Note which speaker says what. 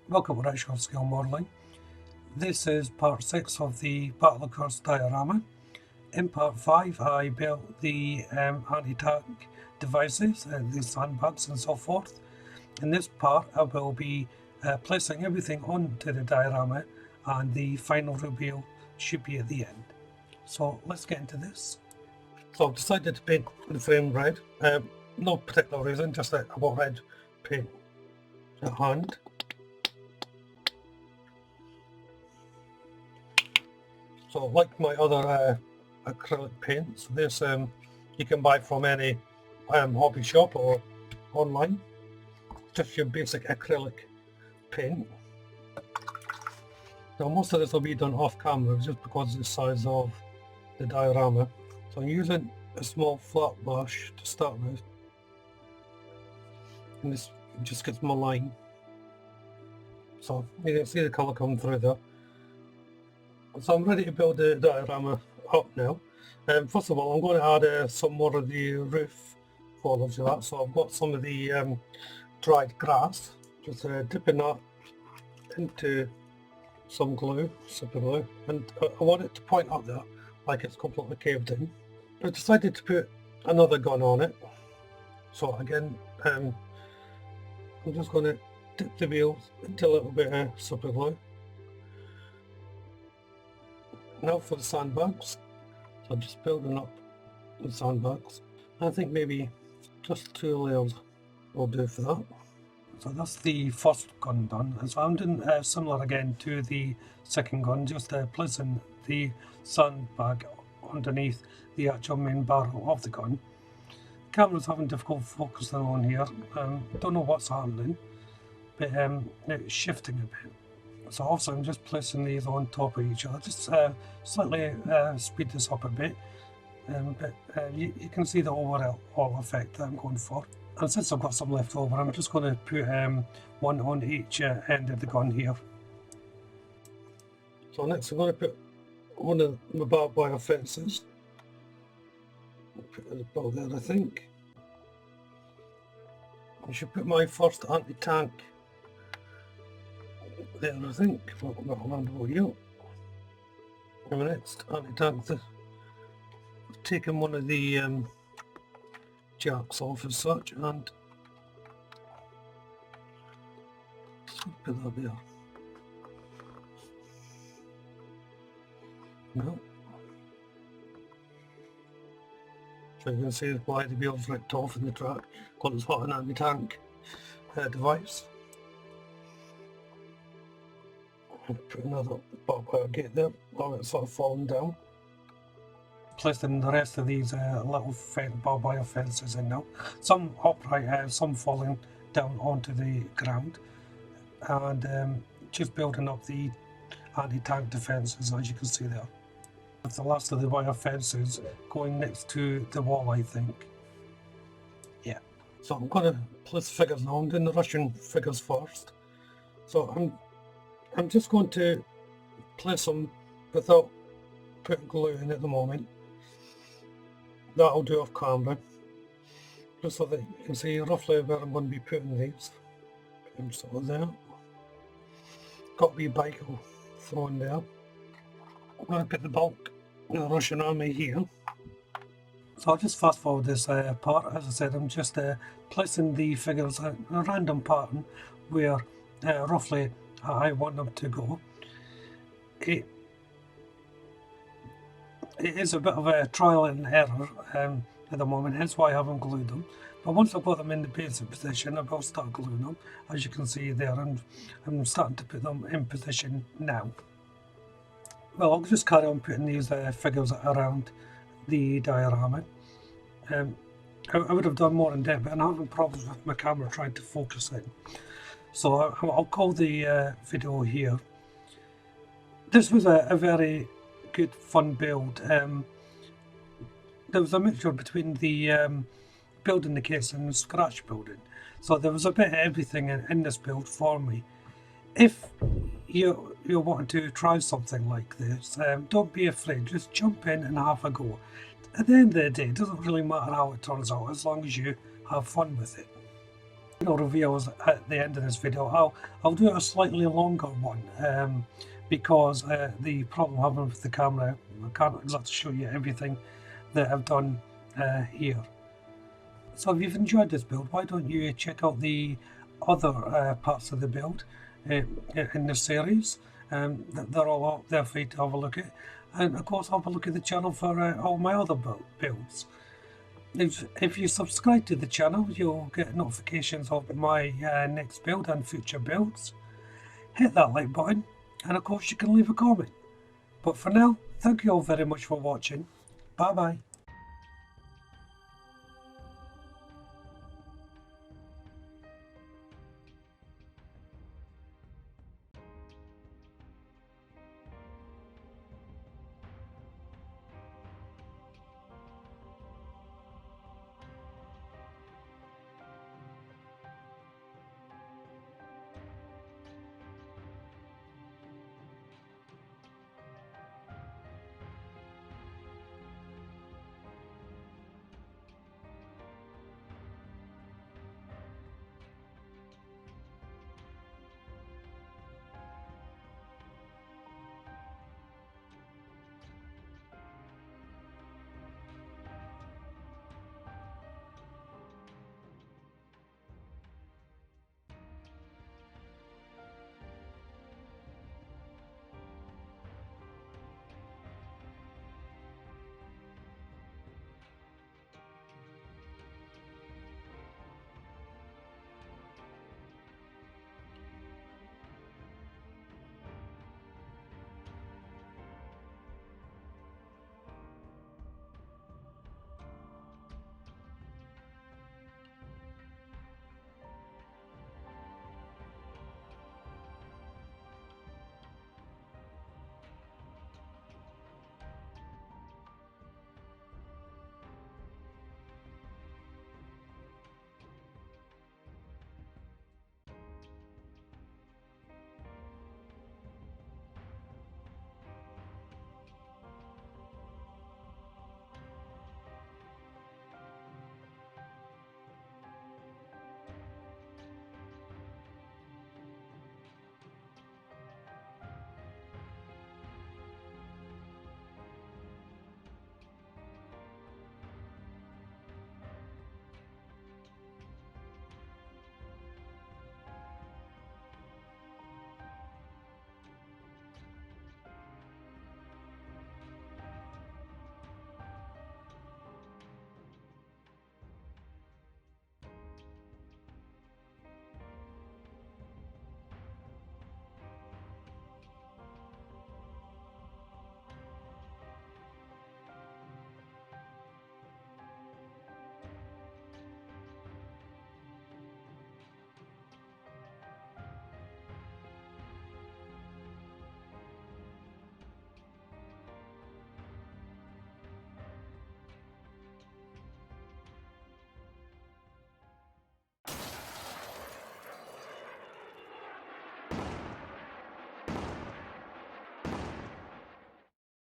Speaker 1: Welcome to Rich Scale Modelling. This is part 6 of the Battle of Kursk diorama. In part 5 I built the anti-tank devices, the sandbags and so forth. In this part I will be placing everything onto the diorama, and the final reveal should be at the end. So let's get into this. So I've decided to paint the frame red. No particular reason, just that I bought red paint at hand. So like my other acrylic paints, this you can buy from any hobby shop or online. Just your basic acrylic paint. Now most of this will be done off camera just because of the size of the diorama. So I'm using a small flat brush to start with, and this just gets my line. So you can see the colour come through there. So I'm ready to build the diorama up now. First of all, I'm going to add some more of the roof foliage to that. So I've got some of the dried grass, just dipping that into some glue, super glue, and I want it to point up there like it's completely caved in. I decided to put another gun on it. So again, I'm just going to dip the wheels into a little bit of super glue. Now for the sandbags, so I'm just building up the sandbags. I think maybe just 2 layers will do for that. So that's the first gun done, and so I'm doing similar again to the second gun, just placing the sandbag underneath the actual main barrel of the gun. The camera's having difficulty focusing on here. Don't know what's happening, but it's shifting a bit. So also I'm just placing these on top of each other, just slightly speed this up a bit, but you can see the overall effect that I'm going for. And since I've got some left over, I'm just going to put one on each end of the gun here. So next I'm going to put one of my barbed wire fences. I'll put it about there, I think. I should put my first anti-tank there, I think. Well, not around over here. And the next anti-tank, I've taken one of the jacks off as such, and put that there. No. So you can see why the wheels ripped off in the track, because it's not an anti-tank device. Put another barbed wire gate there while it's sort of falling down. Placing the rest of these little barbed wire fences in now. Some upright, some falling down onto the ground, and just building up the anti-tank defences, as you can see there. With the last of the wire fences going next to the wall, I think. Yeah. So I'm going to place figures now. I'm doing the Russian figures first. So I'm just going to place them without putting glue in at the moment. That'll do off camera, just so that you can see roughly where I'm going to be putting these. Put them sort of there. Got a wee bike I'll throw in there. I'm going to put the bulk of the Russian army here. So I'll just fast forward this part. As I said, I'm just placing the figures in a random pattern where roughly I want them to go. It is a bit of a trial and error at the moment, hence why I haven't glued them. But once I've got them in the basic position, I will start gluing them. As you can see there, I'm starting to put them in position now. Well, I'll just carry on putting these figures around the diorama. I would have done more in depth, but I'm having problems with my camera trying to focus in. So I'll call the video here. This was a very good, fun build. There was a mixture between the building the kits and the scratch building. So there was a bit of everything in this build for me. If you're wanting to try something like this, don't be afraid. Just jump in and have a go. At the end of the day, it doesn't really matter how it turns out, as long as you have fun with it. reveals at the end of this video. I'll do a slightly longer one because the problem I'm having with the camera, I can't exactly show you everything that I've done here. So if you've enjoyed this build, why don't you check out the other parts of the build in the series. They're all out there for you to have a look at, and of course have a look at the channel for all my other builds. If you subscribe to the channel, you'll get notifications of my next build and future builds. Hit that like button, and of course you can leave a comment. But for now, thank you all very much for watching. Bye bye.